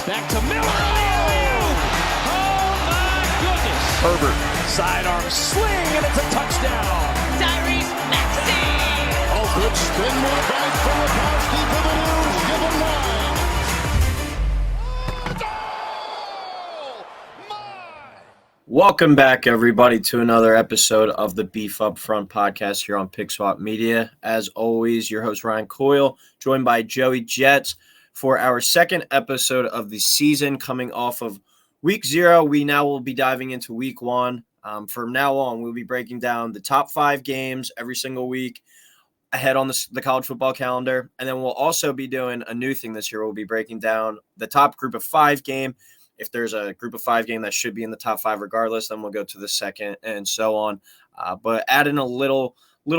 Back to Miller. Oh, my goodness. Herbert. Sidearm sling, and it's a touchdown. Tyrese Maxey. Oh, good spin move by Filipowski for the news. Give him 9. Welcome back, everybody, to another episode of the Beef Up Front podcast here on Pick Swap Media. As always, your host, Ryan Coyle, joined by Joey Jets for our second episode of the season coming off of Week 0. We now will be diving into Week 1. From now on, we'll be breaking down the top 5 games every single week ahead on the college football calendar. And then we'll also be doing a new thing this year. We'll be breaking down the top group of 5 game. If there's a group of 5 game that should be in the top 5 regardless, then we'll go to the second and so on. But adding a little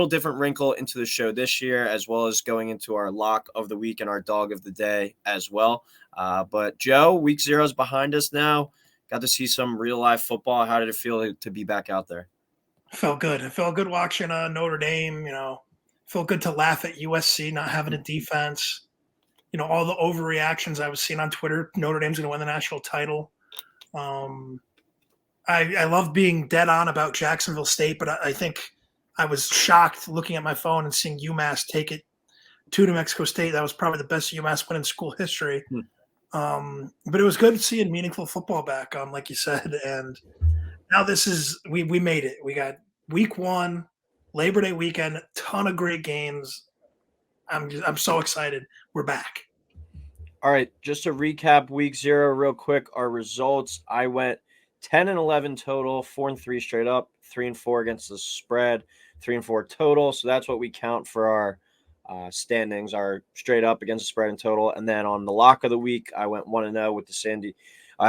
different wrinkle into the show this year, as well as going into our lock of the week and our dog of the day as well. But Joe, Week 0 is behind us now. Got to see some real life football. How did it feel to be back out there? Felt good. It felt good watching Notre Dame. Felt good to laugh at USC not having a defense. All the overreactions I was seeing on Twitter. Notre Dame's going to win the national title. I love being dead on about Jacksonville State, but I think I was shocked looking at my phone and seeing UMass take it to New Mexico State. That was probably the best UMass win in school history. But it was good seeing meaningful football back, like you said. And now we made it. We got Week 1, Labor Day weekend, ton of great games. I'm so excited. We're back. All right, just to recap Week 0 real quick, our results. I went 10-11 total, 4-3 straight up, 3-4 against the spread, 3-4 total. So that's what we count for our standings, are straight up against the spread and total. And then on the lock of the week, I went 1-0 with the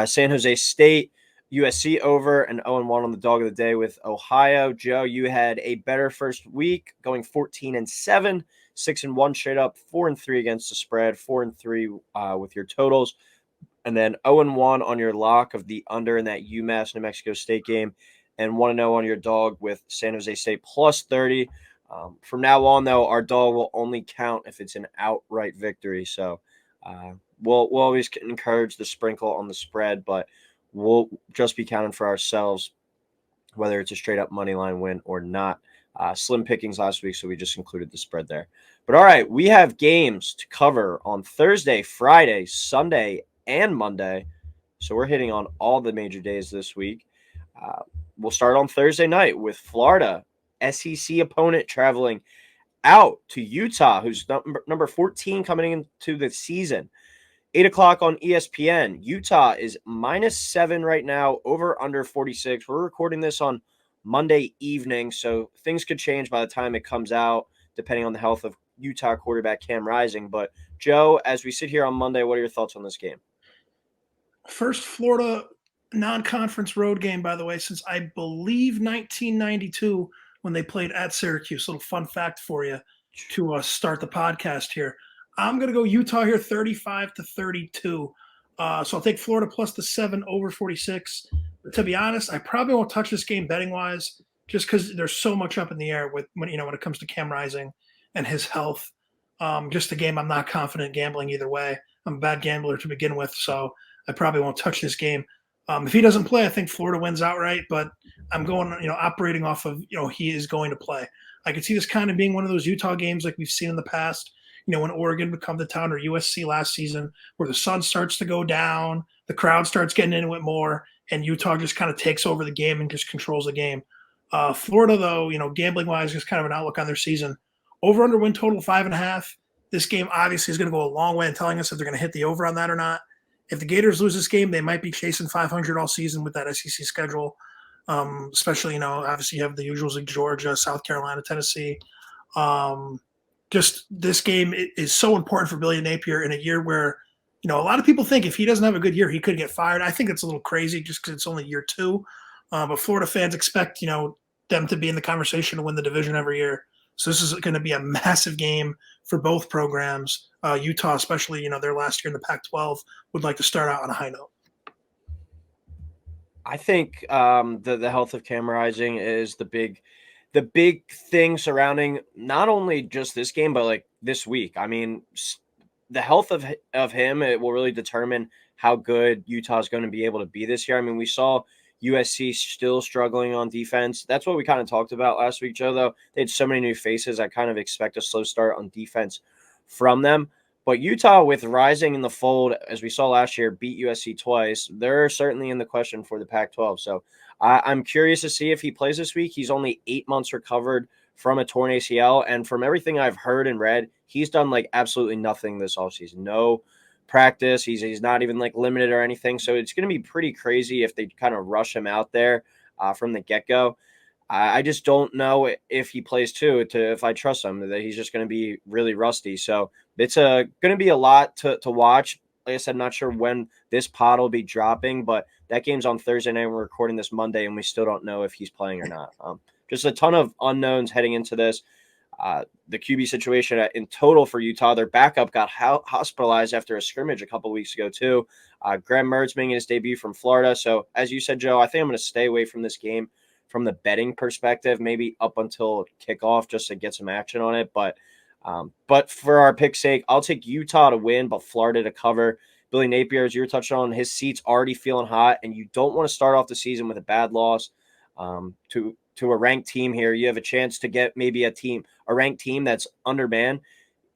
San Jose State, USC over, and 0-1 on the dog of the day with Ohio. Joe, you had a better first week, going 14-7, 6-1 straight up, 4-3 against the spread, 4-3 with your totals, and then 0-1 on your lock of the under in that UMass New Mexico State game, and 1-0 on your dog with San Jose State plus 30. From now on, though, our dog will only count if it's an outright victory. So we'll always encourage the sprinkle on the spread, but we'll just be counting for ourselves whether it's a straight up money line win or not. Slim pickings last week, so we just included the spread there. But all right, we have games to cover on Thursday, Friday, Sunday, and Monday. So we're hitting on all the major days this week. We'll start on Thursday night with Florida, SEC opponent traveling out to Utah, who's number 14 coming into the season. 8 o'clock on ESPN. Utah is -7 right now, over under 46. We're recording this on Monday evening, so things could change by the time it comes out, depending on the health of Utah quarterback Cam Rising. But Joe, as we sit here on Monday, what are your thoughts on this game? First Florida non-conference road game, by the way, since I believe 1992 when they played at Syracuse. Little fun fact for you to start the podcast here. I'm going to go Utah here 35-32. So I'll take Florida plus the 7 over 46. But to be honest, I probably won't touch this game betting wise, just because there's so much up in the air when it comes to Cam Rising and his health. Just a game I'm not confident gambling either way. I'm a bad gambler to begin with, so I probably won't touch this game. If he doesn't play, I think Florida wins outright, but I'm going, operating off of, he is going to play. I could see this kind of being one of those Utah games like we've seen in the past, when Oregon would come to town, or USC last season, where the sun starts to go down, the crowd starts getting into it more, and Utah just kind of takes over the game and just controls the game. Florida, though, gambling-wise, is kind of an outlook on their season. Over-under win total 5.5. This game obviously is going to go a long way in telling us if they're going to hit the over on that or not. If the Gators lose this game, they might be chasing 500 all season with that SEC schedule. Especially, obviously you have the usuals like Georgia, South Carolina, Tennessee. Just this game is so important for Billy Napier in a year where, a lot of people think if he doesn't have a good year, he could get fired. I think it's a little crazy just because it's only year 2. But Florida fans expect, them to be in the conversation to win the division every year. So this is going to be a massive game for both programs. Utah, especially, their last year in the Pac-12, would like to start out on a high note. I think the health of Cam Rising is the big thing surrounding not only just this game, but like this week. I mean, the health of him, it will really determine how good Utah is going to be able to be this year. I mean, we saw USC still struggling on defense. That's what we kind of talked about last week, Joe, though. They had so many new faces. I kind of expect a slow start on defense from them. But Utah, with Rising in the fold, as we saw last year, beat USC twice. They're certainly in the question for the Pac-12. So I'm curious to see if he plays this week. He's only 8 months recovered from a torn ACL. And from everything I've heard and read, he's done like absolutely nothing this offseason. No practice. He's not even like limited or anything. So it's going to be pretty crazy if they kind of rush him out there from the get-go. I just don't know if he plays too, if I trust him, that he's just going to be really rusty. So it's going to be a lot to watch. Like I said, not sure when this pod will be dropping, but that game's on Thursday night. We're recording this Monday, and we still don't know if he's playing or not. Just a ton of unknowns heading into this. The QB situation in total for Utah, their backup got hospitalized after a scrimmage a couple weeks ago too. Graham Mertz making his debut from Florida. So as you said, Joe, I think I'm going to stay away from this game from the betting perspective, maybe up until kickoff just to get some action on it. But for our pick's sake, I'll take Utah to win, but Florida to cover. Billy Napier, as you were touching on, his seat's already feeling hot, and you don't want to start off the season with a bad loss to a ranked team here. You have a chance to get maybe a ranked team that's undermanned,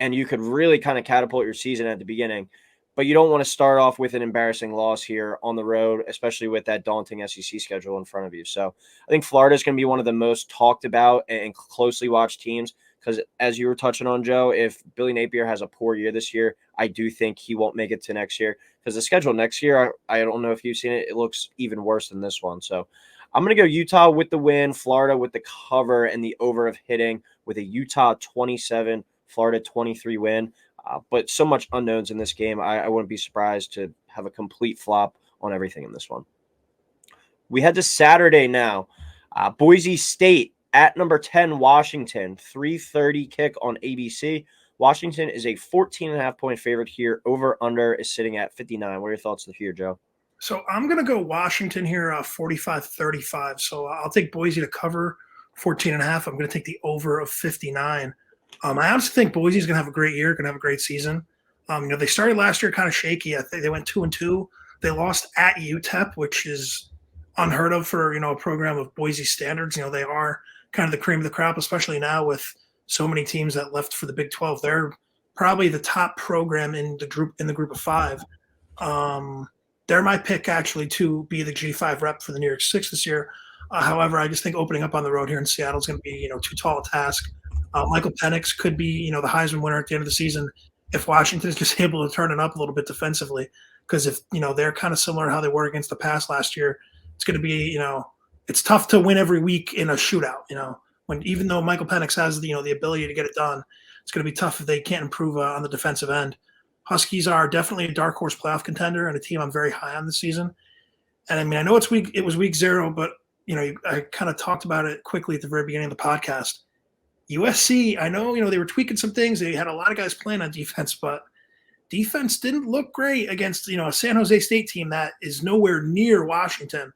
and you could really kind of catapult your season at the beginning. But you don't want to start off with an embarrassing loss here on the road, especially with that daunting SEC schedule in front of you. So I think Florida is going to be one of the most talked about and closely watched teams because, as you were touching on, Joe, if Billy Napier has a poor year this year, I do think he won't make it to next year because the schedule next year, I don't know if you've seen it, it looks even worse than this one. So I'm going to go Utah with the win, Florida with the cover and the over of hitting with a Utah 27, Florida 23 win. But so much unknowns in this game. I wouldn't be surprised to have a complete flop on everything in this one. We head to Saturday now. Boise State at number 10, Washington. 3:30 kick on ABC. Washington is a 14.5-point favorite here. Over-under is sitting at 59. What are your thoughts here, Joe? So I'm going to go Washington here, 45-35. So I'll take Boise to cover 14.5. I'm going to take the over of 59. I honestly think Boise is going to have a great year, going to have a great season. They started last year kind of shaky. I think they went 2-2. They lost at UTEP, which is unheard of for a program of Boise standards. They are kind of the cream of the crop, especially now with so many teams that left for the Big 12. They're probably the top program in the group of five. They're my pick actually to be the G5 rep for the New York Six this year. However, I just think opening up on the road here in Seattle is going to be too tall a task. Michael Penix could be, the Heisman winner at the end of the season if Washington is just able to turn it up a little bit defensively. Because if, they're kind of similar to how they were against the pass last year, it's going to be, it's tough to win every week in a shootout, even though Michael Penix has the ability to get it done, it's going to be tough if they can't improve on the defensive end. Huskies are definitely a dark horse playoff contender and a team I'm very high on this season. And I mean, I know it was week 0, but, I kind of talked about it quickly at the very beginning of the podcast. USC, I know, they were tweaking some things. They had a lot of guys playing on defense, but defense didn't look great against, a San Jose State team that is nowhere near Washington.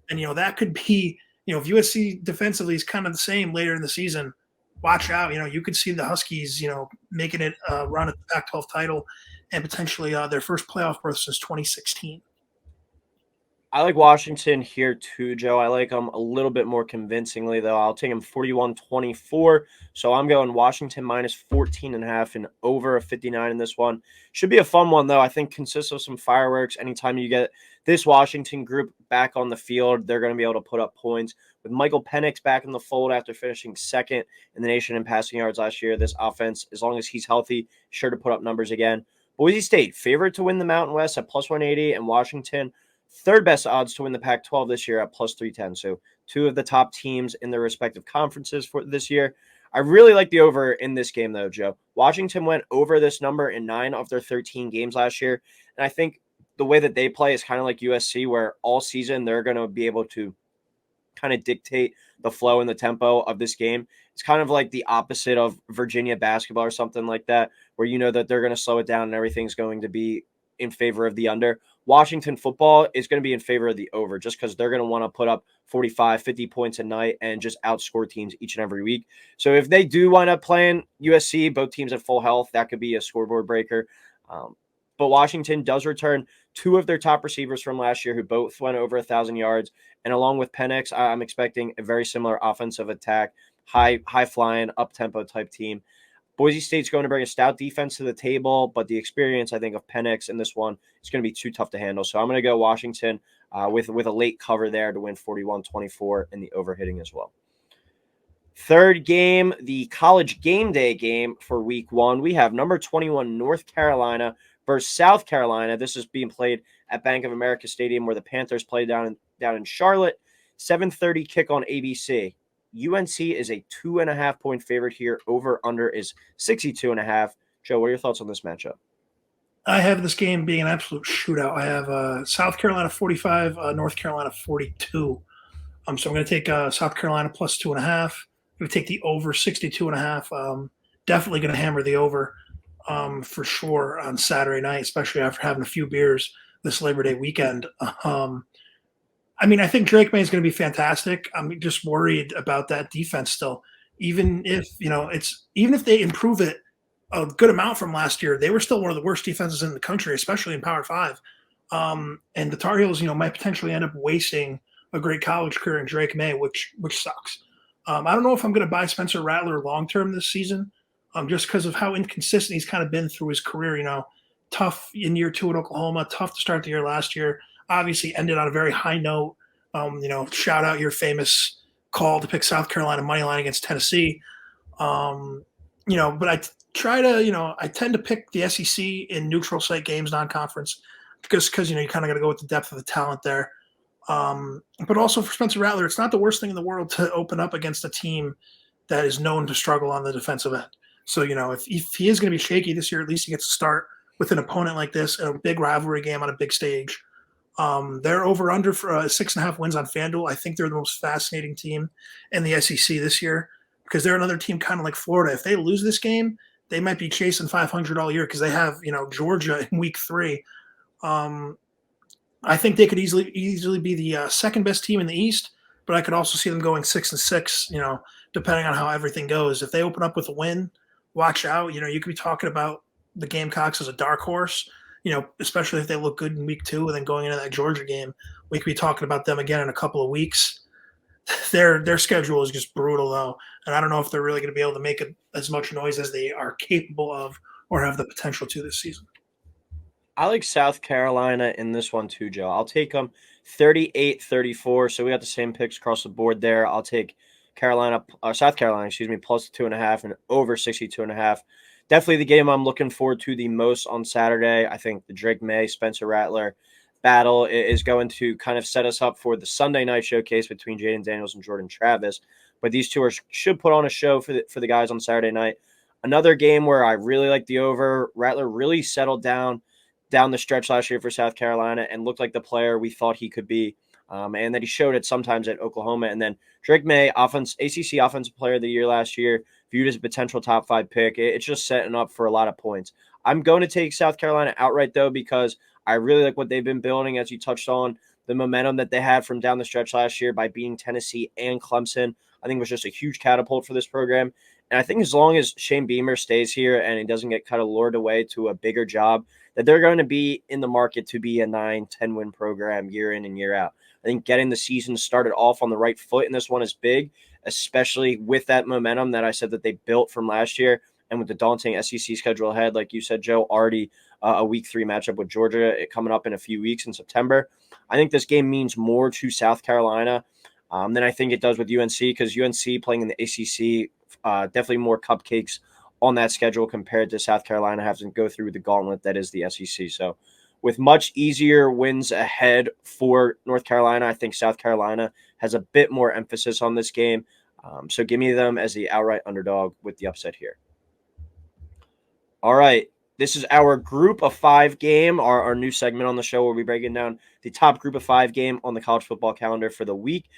And, that could be, if USC defensively is kind of the same later in the season, watch out. You could see the Huskies, making it run at the Pac-12 title and potentially their first playoff berth since 2016. I like Washington here too, Joe. I like them a little bit more convincingly, though. I'll take them 41-24. So I'm going Washington minus 14.5 and over a 59 in this one. Should be a fun one, though. I think consists of some fireworks. Anytime you get this Washington group back on the field, they're going to be able to put up points. With Michael Penix back in the fold after finishing second in the nation in passing yards last year, this offense, as long as he's healthy, sure to put up numbers again. Boise State, favorite to win the Mountain West at plus 180, and Washington, third best odds to win the Pac-12 this year at plus 310. So two of the top teams in their respective conferences for this year. I really like the over in this game, though, Joe. Washington went over this number in 9 of their 13 games last year. And I think the way that they play is kind of like USC, where all season they're going to be able to kind of dictate the flow and the tempo of this game. It's kind of like the opposite of Virginia basketball or something like that, where you know that they're going to slow it down and everything's going to be in favor of the under. Washington football is going to be in favor of the over just because they're going to want to put up 45, 50 points a night and just outscore teams each and every week. So if they do wind up playing USC, both teams at full health, that could be a scoreboard breaker. But Washington does return two of their top receivers from last year who both went over 1,000 yards. And along with Penix, I'm expecting a very similar offensive attack, high flying, up-tempo type team. Boise State's going to bring a stout defense to the table, but the experience, I think, of Penix in this one is going to be too tough to handle. So I'm going to go Washington with a late cover there to win 41-24 in the overhitting as well. Third game, the college game day game for week 1. We have number 21 North Carolina versus South Carolina. This is being played at Bank of America Stadium where the Panthers play down in Charlotte. 7:30 kick on ABC. UNC is a 2.5 point favorite here. Over under is 62.5. Joe, what are your thoughts on this matchup? I have this game being an absolute shootout. I have South Carolina 45, North Carolina 42. So I'm going to take South Carolina plus 2.5. I'm going to take the over 62.5. Definitely going to hammer the over for sure on Saturday night, especially after having a few beers this Labor Day weekend. I think Drake May is going to be fantastic. I'm just worried about that defense still. Even if they improve it a good amount from last year, they were still one of the worst defenses in the country, especially in Power 5. And the Tar Heels, might potentially end up wasting a great college career in Drake May, which sucks. I don't know if I'm going to buy Spencer Rattler long term this season, just because of how inconsistent he's kind of been through his career. Tough in year 2 at Oklahoma, tough to start the year last year. Obviously ended on a very high note. Shout out your famous call to pick South Carolina money line against Tennessee. But I I tend to pick the SEC in neutral site games, non-conference, because you kind of got to go with the depth of the talent there. But also for Spencer Rattler, it's not the worst thing in the world to open up against a team that is known to struggle on the defensive end. So, if he is going to be shaky this year, at least he gets to start with an opponent like this in a big rivalry game on a big stage. They're over under for 6.5 wins on FanDuel. I think they're the most fascinating team in the SEC this year because they're another team kind of like Florida. If they lose this game, they might be chasing 500 all year because they have, Georgia in week 3. I think they could easily be the second best team in the East, but I could also see them going 6-6, depending on how everything goes. If they open up with a win, watch out. You could be talking about the Gamecocks as a dark horse, especially if they look good in week 2 and then going into that Georgia game, we could be talking about them again in a couple of weeks. Their schedule is just brutal, though, and I don't know if they're really going to be able to make as much noise as they are capable of or have the potential to this season. I like South Carolina in this one too, Joe. I'll take them 38-34. So we got the same picks across the board there. I'll take South Carolina, plus 2.5 and over 62.5. Definitely the game I'm looking forward to the most on Saturday. I think the Drake May, Spencer Rattler battle is going to kind of set us up for the Sunday night showcase between Jaden Daniels and Jordan Travis. But these two should put on a show for the guys on Saturday night. Another game where I really like the over. Rattler really settled down the stretch last year for South Carolina and looked like the player we thought he could be, and that he showed it sometimes at Oklahoma. And then Drake May, ACC Offensive Player of the Year last year, viewed as a potential top 5 pick. It's just setting up for a lot of points. I'm going to take South Carolina outright, though, because I really like what they've been building, as you touched on, the momentum that they had from down the stretch last year by beating Tennessee and Clemson. I think was just a huge catapult for this program. And I think as long as Shane Beamer stays here and he doesn't get kind of lured away to a bigger job, that they're going to be in the market to be a 9-10 win program year in and year out. I think getting the season started off on the right foot in this one is big, especially with that momentum that I said that they built from last year and with the daunting SEC schedule ahead. Like you said, Joe, already a week 3 matchup with Georgia coming up in a few weeks in September. I think this game means more to South Carolina than I think it does with UNC, because UNC playing in the ACC, definitely more cupcakes on that schedule compared to South Carolina having to go through the gauntlet that is the SEC. So with much easier wins ahead for North Carolina, I think South Carolina has a bit more emphasis on this game. So give me them as the outright underdog with the upset here. All right. This is our group of 5 game, our new segment on the show where we breaking down the top group of 5 game on the college football calendar for the week.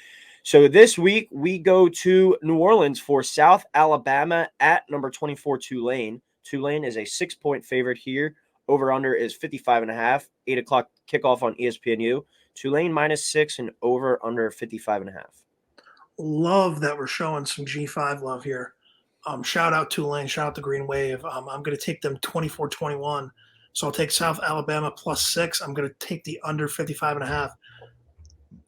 So this week we go to New Orleans for South Alabama at number 24 Tulane. Tulane is a 6-point favorite here. Over under is 55.5. 8 o'clock kickoff on ESPNU. Tulane -6 and over under 55.5. Love that we're showing some G5 love here. Shout out Tulane, shout out the Green Wave. I'm going to take them 24-21 So I'll take South Alabama +6. I'm going to take the under 55.5.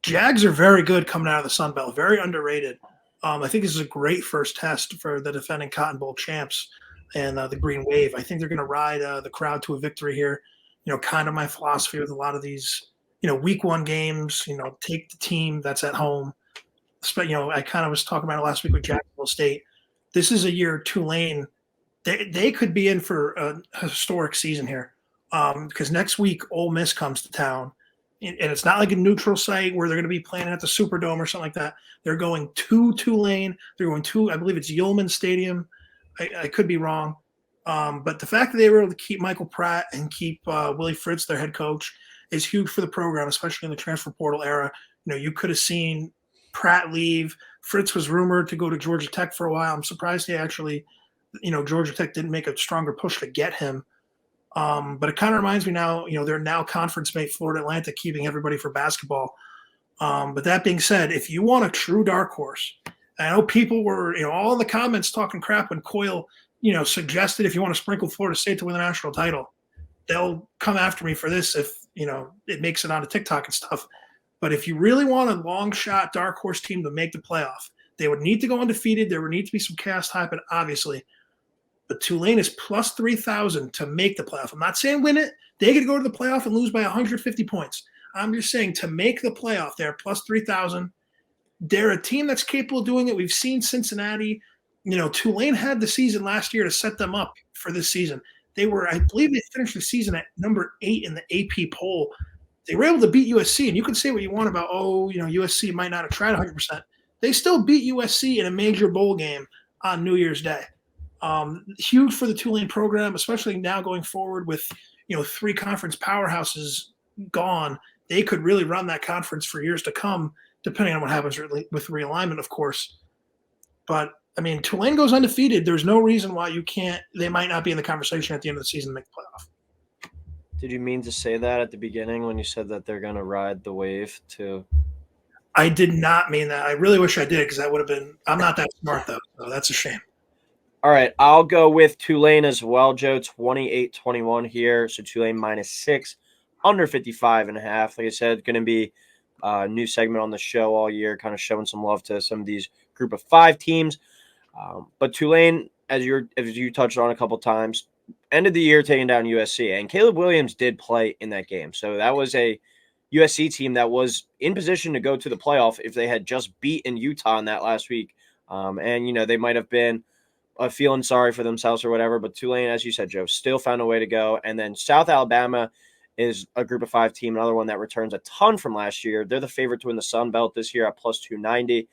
Jags are very good coming out of the Sun Belt, very underrated. I think this is a great first test for the defending Cotton Bowl champs and the Green Wave. I think they're going to ride the crowd to a victory here. Kind of my philosophy with a lot of these, week one games, take the team that's at home. I kind of was talking about it last week with Jacksonville State. This is a year Tulane, they could be in for a historic season here because next week Ole Miss comes to town. And it's not like a neutral site where they're going to be playing at the Superdome or something like that. They're going to Tulane. They're going to, I believe it's Yulman Stadium. I could be wrong. But the fact that they were able to keep Michael Pratt and keep Willie Fritz, their head coach, is huge for the program, especially in the transfer portal era. You could have seen Pratt leave. Fritz was rumored to go to Georgia Tech for a while. I'm surprised he actually, Georgia Tech didn't make a stronger push to get him. But it kind of reminds me now, they're now conference mate Florida Atlantic, keeping everybody for basketball. But that being said, if you want a true dark horse, I know people were, all in the comments talking crap when Coyle, suggested if you want to sprinkle Florida State to win the national title. They'll come after me for this if, it makes it onto TikTok and stuff. But if you really want a long shot dark horse team to make the playoff, they would need to go undefeated. There would need to be some chaos happen, obviously. But Tulane is plus 3,000 to make the playoff. I'm not saying win it. They could go to the playoff and lose by 150 points. I'm just saying to make the playoff, they're plus 3,000. They're a team that's capable of doing it. We've seen Cincinnati. Tulane had the season last year to set them up for this season. I believe they finished the season at number 8 in the AP poll. They were able to beat USC, and you can say what you want about, USC might not have tried 100%. They still beat USC in a major bowl game on New Year's Day. Huge for the Tulane program, especially now going forward with, 3 conference powerhouses gone. They could really run that conference for years to come, depending on what happens with realignment, of course. But, Tulane goes undefeated. There's no reason why they might not be in the conversation at the end of the season to make the playoff. Did you mean to say that at the beginning when you said that they're going to ride the wave to? I did not mean that. I really wish I did because that would have been – I'm not that smart, though, so that's a shame. All right, I'll go with Tulane as well, Joe. 28-21 here, so Tulane -6, under 55.5. Like I said, going to be a new segment on the show all year, kind of showing some love to some of these group of 5 teams. But Tulane, as you touched on a couple times, end of the year taking down USC, and Caleb Williams did play in that game. So that was a USC team that was in position to go to the playoff if they had just beaten Utah in that last week. And they might have been feeling sorry for themselves or whatever, but Tulane, as you said, Joe, still found a way to go. And then South Alabama is a group of 5 team, another one that returns a ton from last year. They're the favorite to win the Sun Belt this year at plus 290.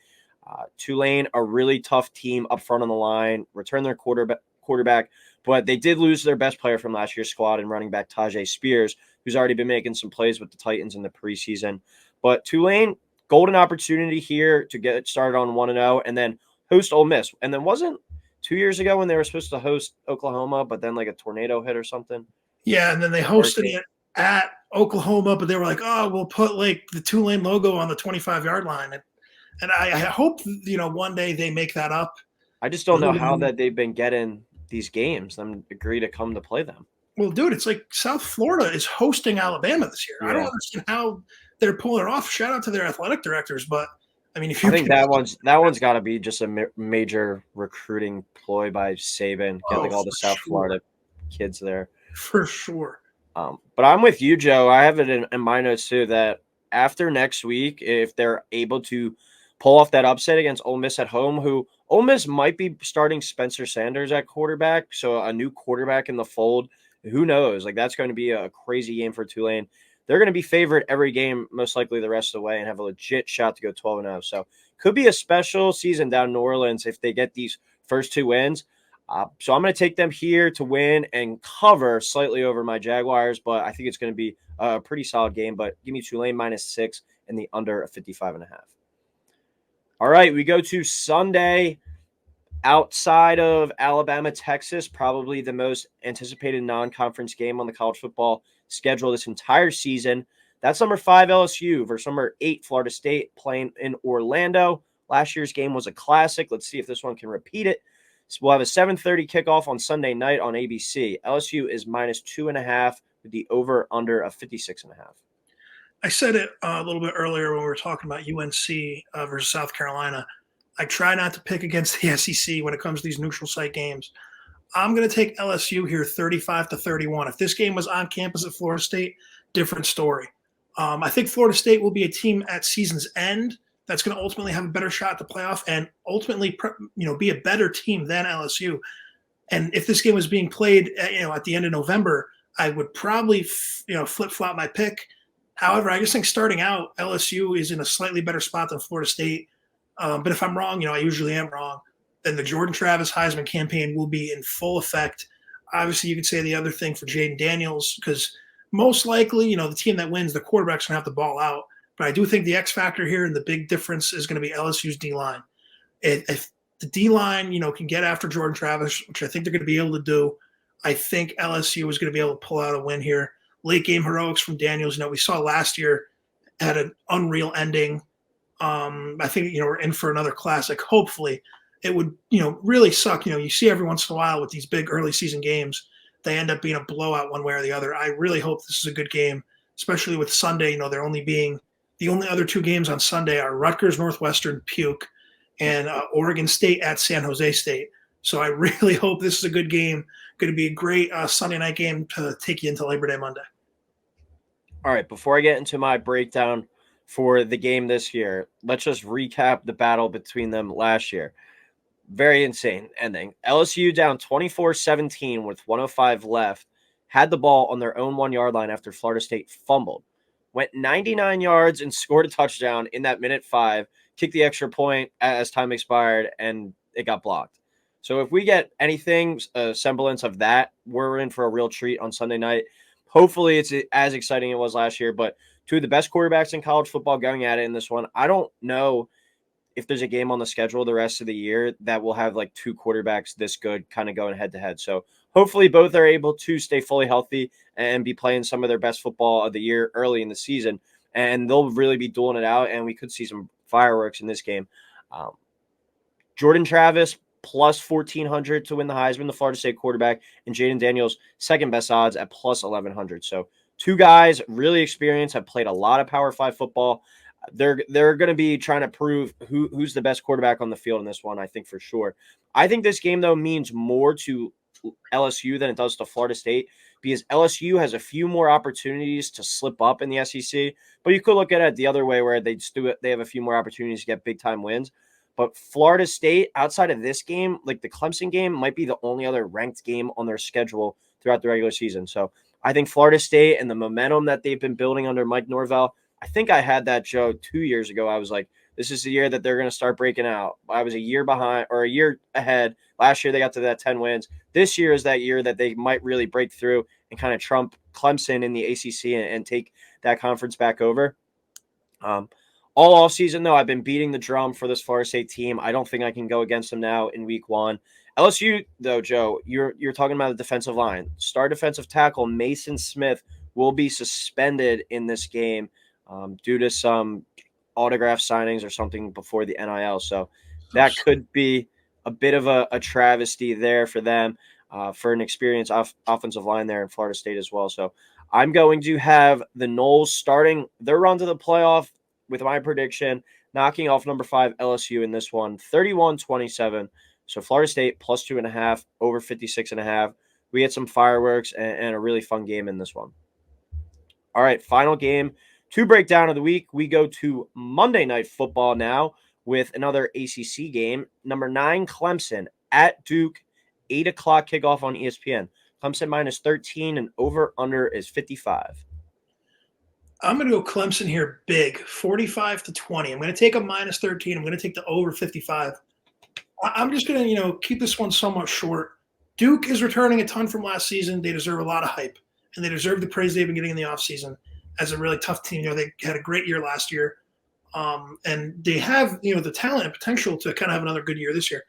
Tulane, a really tough team up front on the line, return their quarterback, but they did lose their best player from last year's squad and running back Tajay Spears, who's already been making some plays with the Titans in the preseason. But Tulane, golden opportunity here to get started on 1-0 and then host Ole Miss. And then wasn't 2 years ago when they were supposed to host Oklahoma, but then like a tornado hit or something? Yeah, and then they hosted it at Oklahoma, but they were like, oh, we'll put like the Tulane logo on the 25-yard line. And I hope, one day they make that up. I just don't know how that they've been getting these games and agree to come to play them. Well, dude, it's like South Florida is hosting Alabama this year. Yeah. I don't understand how they're pulling it off. Shout out to their athletic directors, but I think that one's got to be just a major recruiting ploy by Saban. Get all the South Florida kids there for sure. But I'm with you, Joe. I have it in my notes too that after next week, if they're able to pull off that upset against Ole Miss at home, who Ole Miss might be starting Spencer Sanders at quarterback, so a new quarterback in the fold. Who knows? Like that's going to be a crazy game for Tulane. They're going to be favored every game, most likely the rest of the way, and have a legit shot to go 12-0. So could be a special season down in New Orleans if they get these first 2 wins. So I'm going to take them here to win and cover slightly over my Jaguars, but I think it's going to be a pretty solid game. But give me Tulane -6 and the under 55.5. All right, we go to Sunday. Outside of Alabama, Texas, probably the most anticipated non-conference game on the college football schedule this entire season. That's number 5 LSU versus number 8 Florida State playing in Orlando. Last year's game was a classic. Let's see if this one can repeat it. We'll have a 7:30 kickoff on Sunday night on ABC. LSU is -2.5 with the over/under of 56.5. I said it a little bit earlier when we were talking about UNC versus South Carolina. I try not to pick against the SEC when it comes to these neutral site games. I'm going to take LSU here 35-31. If this game was on campus at Florida State, different story. I think Florida State will be a team at season's end that's going to ultimately have a better shot at the playoff and ultimately be a better team than LSU. And if this game was being played at the end of November, I would probably flip-flop my pick. However, I just think starting out, LSU is in a slightly better spot than Florida State. But if I'm wrong, I usually am wrong, then the Jordan Travis Heisman campaign will be in full effect. Obviously, you could say the other thing for Jaden Daniels, because most likely, the team that wins, the quarterback's going to have the ball out. But I do think the X factor here and the big difference is going to be LSU's D-line. If the D-line, can get after Jordan Travis, which I think they're going to be able to do, I think LSU is going to be able to pull out a win here. Late game heroics from Daniels. We saw last year had an unreal ending. I think, we're in for another classic. Hopefully it would, really suck. You see every once in a while with these big early season games, they end up being a blowout one way or the other. I really hope this is a good game, especially with Sunday. There only being the only other two games on Sunday are Rutgers, Northwestern, Puke, and Oregon State at San Jose State. So I really hope this is a good game. Going to be a great Sunday night game to take you into Labor Day Monday. All right, before I get into my breakdown for the game this year, let's just recap the battle between them last year. Very insane ending. LSU down 24-17 with 1:05 left, had the ball on their own 1-yard line after Florida State fumbled, went 99 yards and scored a touchdown in that minute 5, kicked the extra point as time expired, and it got blocked. So if we get anything, a semblance of that, we're in for a real treat on Sunday night. Hopefully it's as exciting as it was last year, but two of the best quarterbacks in college football going at it in this one. I don't know if there's a game on the schedule the rest of the year that will have like two quarterbacks this good kind of going head to head. So hopefully both are able to stay fully healthy and be playing some of their best football of the year early in the season. And they'll really be dueling it out, and we could see some fireworks in this game. Jordan Travis plus 1,400 to win the Heisman, the Florida State quarterback, and Jaden Daniels, second best odds at plus 1,100. So two guys really experienced, have played a lot of Power 5 football. They're going to be trying to prove who's the best quarterback on the field in this one, I think for sure. I think this game, though, means more to LSU than it does to Florida State, because LSU has a few more opportunities to slip up in the SEC, but you could look at it the other way where they have a few more opportunities to get big-time wins. But Florida State, outside of this game, like the Clemson game, might be the only other ranked game on their schedule throughout the regular season. So I think Florida State and the momentum that they've been building under Mike Norvell, I think I had that joke 2 years ago. I was like, this is the year that they're going to start breaking out. I was a year behind or a year ahead. Last year they got to that 10 wins. This year is that year that they might really break through and kind of trump Clemson in the ACC and take that conference back over. All off season, though, I've been beating the drum for this Florida State team. I don't think I can go against them now in week 1. LSU, though, Joe, you're talking about the defensive line. Star defensive tackle Mason Smith will be suspended in this game due to some autograph signings or something before the NIL. So that could be a bit of a travesty there for them, for an experienced offensive line there in Florida State as well. So I'm going to have the Noles starting their run to the playoff with my prediction, knocking off number 5 LSU in this one, 31-27. So Florida State plus 2.5, over 56.5. We had some fireworks and a really fun game in this one. All right, final game to break down of the week. We go to Monday Night Football now with another ACC game. Number 9, Clemson at Duke, 8 o'clock kickoff on ESPN. Clemson minus 13 and over-under is 55. I'm going to go Clemson here big, 45-20. I'm going to take a minus 13. I'm going to take the over 55. I'm just going to, keep this one somewhat short. Duke is returning a ton from last season. They deserve a lot of hype, and they deserve the praise they've been getting in the offseason as a really tough team. They had a great year last year, and they have, the talent and potential to kind of have another good year this year.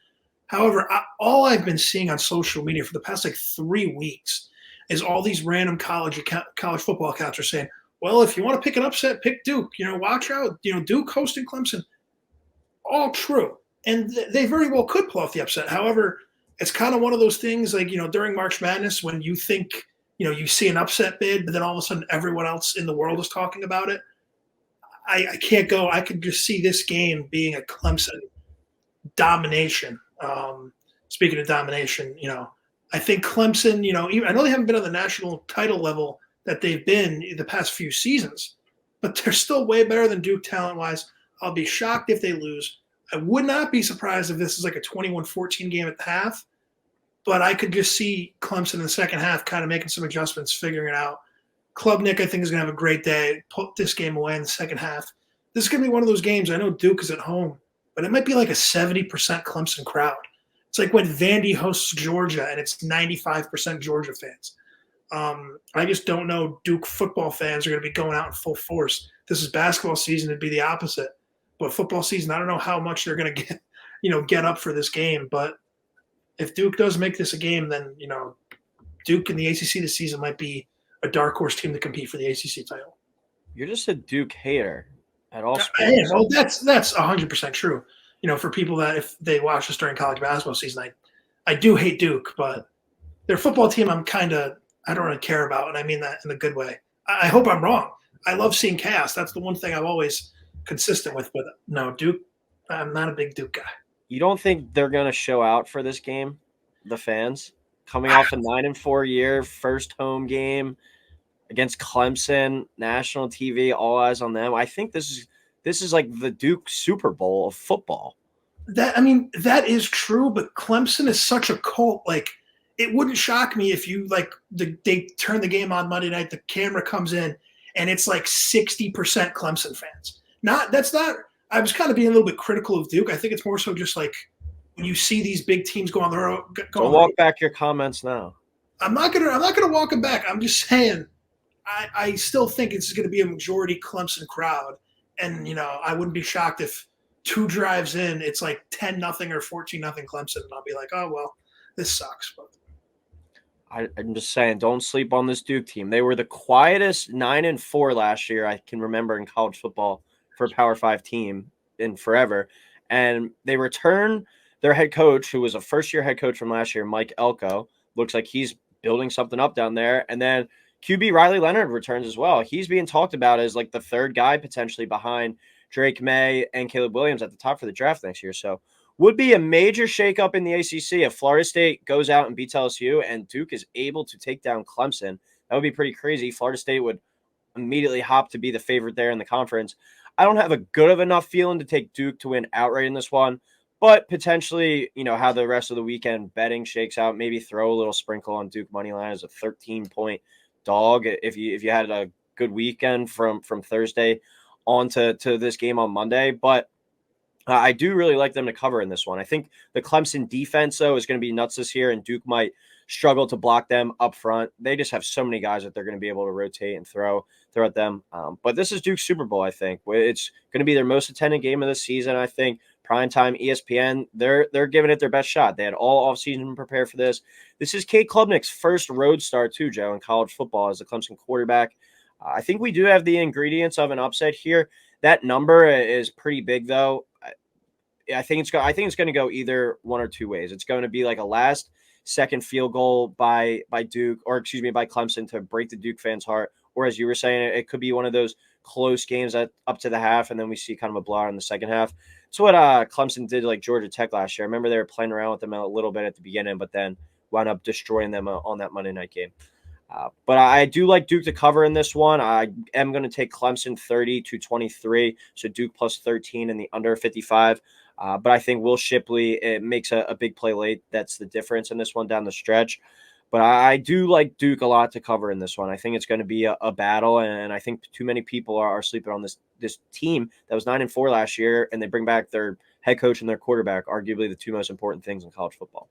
However, all I've been seeing on social media for the past 3 weeks is all these random college football accounts are saying, well, if you want to pick an upset, pick Duke. Watch out. Duke hosting Clemson. All true. And they very well could pull off the upset. However, it's kind of one of those things like, during March Madness when you think, you see an upset bid, but then all of a sudden everyone else in the world is talking about it. I can't go. I could just see this game being a Clemson domination. Speaking of domination, I think Clemson, even, I know they haven't been on the national title level that they've been the past few seasons, but they're still way better than Duke talent-wise. I'll be shocked if they lose. I would not be surprised if this is like a 21-14 game at the half, but I could just see Clemson in the second half kind of making some adjustments, figuring it out. Klubnik, I think, is going to have a great day, put this game away in the second half. This is going to be one of those games. I know Duke is at home, but it might be like a 70% Clemson crowd. It's like when Vandy hosts Georgia and it's 95% Georgia fans. I just don't know Duke football fans are going to be going out in full force. This is basketball season. It'd be the opposite. But football season, I don't know how much they're going to get up for this game. But if Duke does make this a game, then, Duke in the ACC this season might be a dark horse team to compete for the ACC title. You're just a Duke hater at all sports. Yeah, well, that's 100% true. For people that if they watch us during college basketball season, I do hate Duke, but their football team I don't really care about, and I mean that in a good way. I hope I'm wrong. I love seeing chaos. That's the one thing I'm always consistent with. But no, Duke, I'm not a big Duke guy. You don't think they're going to show out for this game, the fans? Coming off a 9-4 year, first home game against Clemson, national TV, all eyes on them. I think this is like the Duke Super Bowl of football. That is true, but Clemson is such a cult. Like, it wouldn't shock me if they turn the game on Monday night, the camera comes in, and it's like 60% Clemson fans. I was kind of being a little bit critical of Duke. I think it's more so just like when you see these big teams go on the road. Walk back your comments now. I'm not gonna walk them back. I'm just saying I still think it's going to be a majority Clemson crowd, and I wouldn't be shocked if 2 drives in it's like 10-0 or 14-0 Clemson, and I'll be like, oh well, this sucks. But I'm just saying, don't sleep on this Duke team. They were the quietest 9-4 last year I can remember in college football for a Power 5 team in forever. And they return their head coach, who was a first-year head coach from last year, Mike Elko. Looks like he's building something up down there. And then QB Riley Leonard returns as well. He's being talked about as like the third guy potentially behind Drake May and Caleb Williams at the top for the draft next year. So would be a major shakeup in the ACC if Florida State goes out and beats LSU and Duke is able to take down Clemson. That would be pretty crazy. Florida State would immediately hop to be the favorite there in the conference. I don't have a good of enough feeling to take Duke to win outright in this one, but potentially, how the rest of the weekend betting shakes out, maybe throw a little sprinkle on Duke money line as a 13-point dog if you had a good weekend from Thursday on to this game on Monday. But I do really like them to cover in this one. I think the Clemson defense, though, is going to be nuts this year, and Duke might struggle to block them up front. They just have so many guys that they're going to be able to rotate and throw at them. But this is Duke's Super Bowl, I think. It's going to be their most attended game of the season, I think. Primetime ESPN, they're giving it their best shot. They had all offseason to prepare for this. This is Cade Klubnik's first road start, too, Joe, in college football as a Clemson quarterback. I think we do have the ingredients of an upset here. That number is pretty big, though. I think it's going to go either one or two ways. It's going to be like a last-second field goal by Duke, or excuse me, by Clemson to break the Duke fans' heart. Or as you were saying, it could be one of those close games up to the half, and then we see kind of a blowout in the second half. It's what Clemson did like Georgia Tech last year. I remember they were playing around with them a little bit at the beginning, but then wound up destroying them on that Monday night game. But I do like Duke to cover in this one. I am going to take Clemson 30-23, so Duke plus 13 in the under 55. But I think Will Shipley, it makes a big play late. That's the difference in this one down the stretch. But I do like Duke a lot to cover in this one. I think it's going to be a battle, and I think too many people are sleeping on this team that was 9-4 last year, and they bring back their head coach and their quarterback, arguably the two most important things in college football.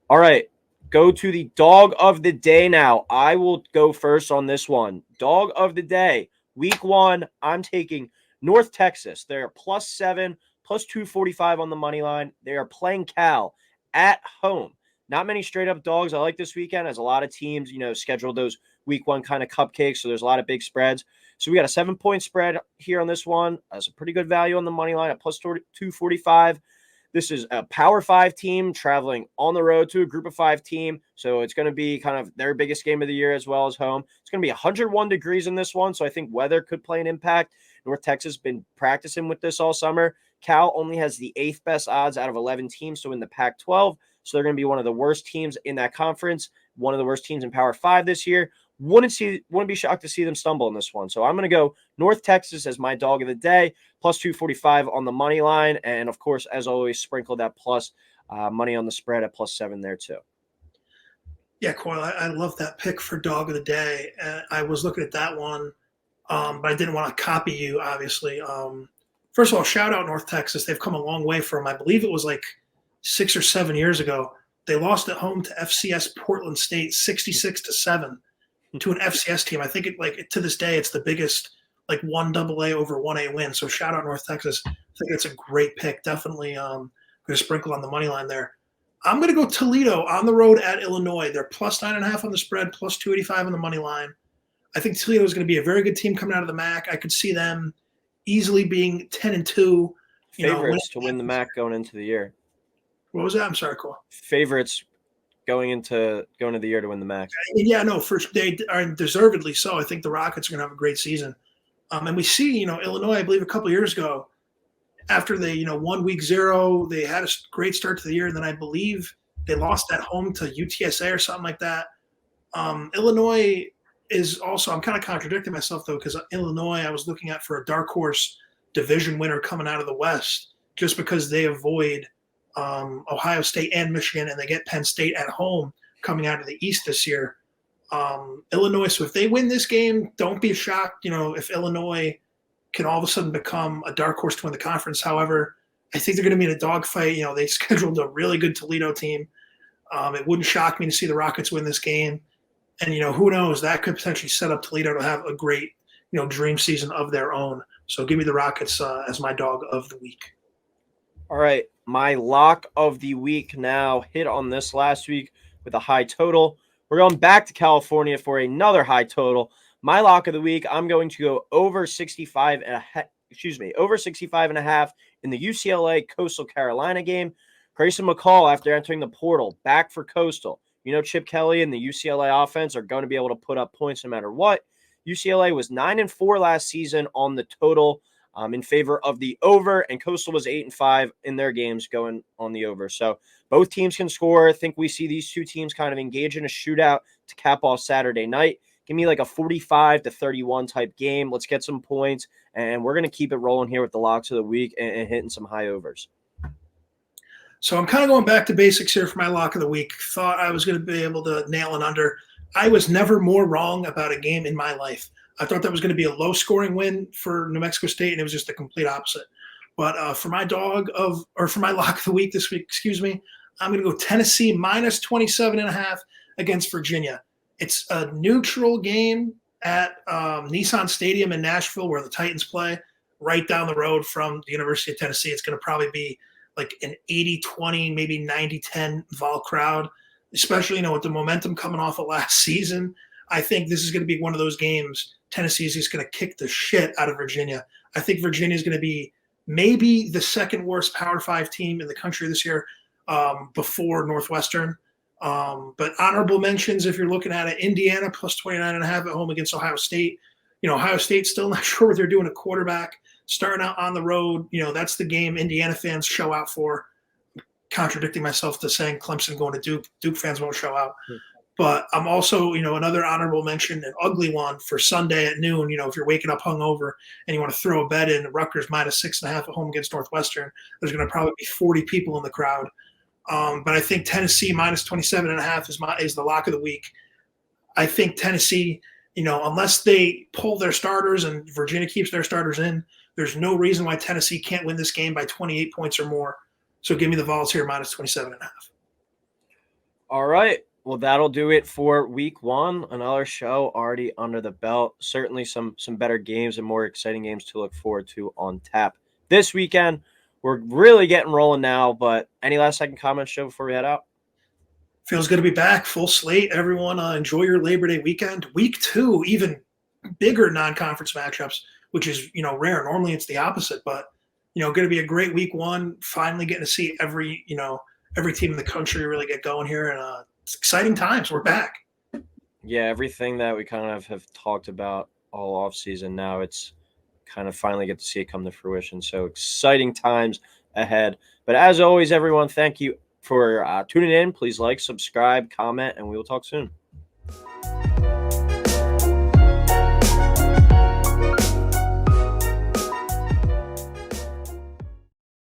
All right, go to the dog of the day now. I will go first on this one. Dog of the day, week 1, I'm taking North Texas. They're +7, +245 on the money line. They are playing Cal at home. Not many straight-up dogs I like this weekend, as a lot of teams, schedule those week 1 kind of cupcakes, so there's a lot of big spreads. So we got a 7-point spread here on this one. That's a pretty good value on the money line at +245. This is a Power 5 team traveling on the road to a Group of 5 team. So it's going to be kind of their biggest game of the year as well as home. It's going to be 101 degrees in this one. So I think weather could play an impact. North Texas has been practicing with this all summer. Cal only has the 8th best odds out of 11 teams to win the Pac-12. So they're going to be one of the worst teams in that conference, one of the worst teams in Power 5 this year. Wouldn't be shocked to see them stumble in this one. So I'm going to go North Texas as my dog of the day, plus 245 on the money line. And, of course, as always, sprinkle that plus money on the spread at +7 there too. Yeah, Coyle, I love that pick for dog of the day. I was looking at that one, but I didn't want to copy you, obviously. First of all, shout out North Texas. They've come a long way from, I believe it was like 6 or 7 years ago. They lost at home to FCS Portland State 66-7. To an FCS team. I think to this day, it's the biggest 1AA over 1A win. So shout out North Texas. I think it's a great pick. Definitely going to sprinkle on the money line there. I'm going to go Toledo on the road at Illinois. They're plus 9.5 on the spread, plus 285 on the money line. I think Toledo is going to be a very good team coming out of the MAC. I could see them easily being 10-2. Favorites to win the MAC going into the year. What was that? I'm sorry, Cole. Favorites going into the year to win the MAC. Yeah, no, they are deservedly so. I think the Rockets are going to have a great season. And we see, Illinois, I believe a couple of years ago, after they, won week 0, they had a great start to the year. And then I believe they lost at home to UTSA or something like that. Illinois is also, I'm kind of contradicting myself though, because Illinois, I was looking at for a dark horse division winner coming out of the West, just because they avoid Ohio State and Michigan, and they get Penn State at home coming out of the East this year. Illinois, so if they win this game, don't be shocked, if Illinois can all of a sudden become a dark horse to win the conference. However, I think they're going to be in a dogfight. They scheduled a really good Toledo team. It wouldn't shock me to see the Rockets win this game. And, who knows, that could potentially set up Toledo to have a great, dream season of their own. So give me the Rockets as my dog of the week. All right, my lock of the week now hit on this last week with a high total. We're going back to California for another high total. My lock of the week, I'm going to go over 65 and over 65.5 in the UCLA Coastal Carolina game. Grayson McCall, after entering the portal, back for Coastal. Chip Kelly and the UCLA offense are going to be able to put up points no matter what. UCLA was 9-4 last season on the total. In favor of the over, and Coastal was 8-5 in their games going on the over. So both teams can score. I think we see these two teams kind of engage in a shootout to cap off Saturday night. Give me like a 45-31 type game. Let's get some points, and we're going to keep it rolling here with the locks of the week and hitting some high overs. So I'm kind of going back to basics here for my lock of the week. Thought I was going to be able to nail an under. I was never more wrong about a game in my life. I thought that was going to be a low-scoring win for New Mexico State, and it was just the complete opposite. But for my lock of the week this week, I'm going to go Tennessee minus 27.5 against Virginia. It's a neutral game at Nissan Stadium in Nashville where the Titans play, right down the road from the University of Tennessee. It's going to probably be like an 80-20, maybe 90-10 Vol crowd, especially, with the momentum coming off of last season. I think this is going to be one of those games. Tennessee is just going to kick the shit out of Virginia. I think Virginia is going to be maybe the second worst Power 5 team in the country this year, before Northwestern. But honorable mentions, if you're looking at it, Indiana plus 29.5 at home against Ohio State. Ohio State's still not sure what they're doing at quarterback. Starting out on the road, that's the game Indiana fans show out for. Contradicting myself to saying Clemson going to Duke. Duke fans won't show out. But I'm also, another honorable mention, an ugly one for Sunday at noon. If you're waking up hungover and you want to throw a bet in, Rutgers minus 6.5 at home against Northwestern, there's going to probably be 40 people in the crowd. But I think Tennessee minus 27.5 is the lock of the week. I think Tennessee, unless they pull their starters and Virginia keeps their starters in, there's no reason why Tennessee can't win this game by 28 points or more. So give me the Vols here minus 27.5. All right. Well, that'll do it for week 1. Another show already under the belt. Certainly some better games and more exciting games to look forward to on tap this weekend. We're really getting rolling now, but any last second comments, Joe, before we head out? Feels good to be back. Full slate. Everyone enjoy your Labor Day weekend. Week 2, even bigger non-conference matchups, which is, rare. Normally it's the opposite, but, going to be a great week one. Finally getting to see every team in the country really get going here, and it's exciting times. We're back. Yeah, everything that we kind of have talked about all off season, now it's kind of finally get to see it come to fruition. So exciting times ahead. But as always, everyone, thank you for tuning in. Please like, subscribe, comment, and we will talk soon.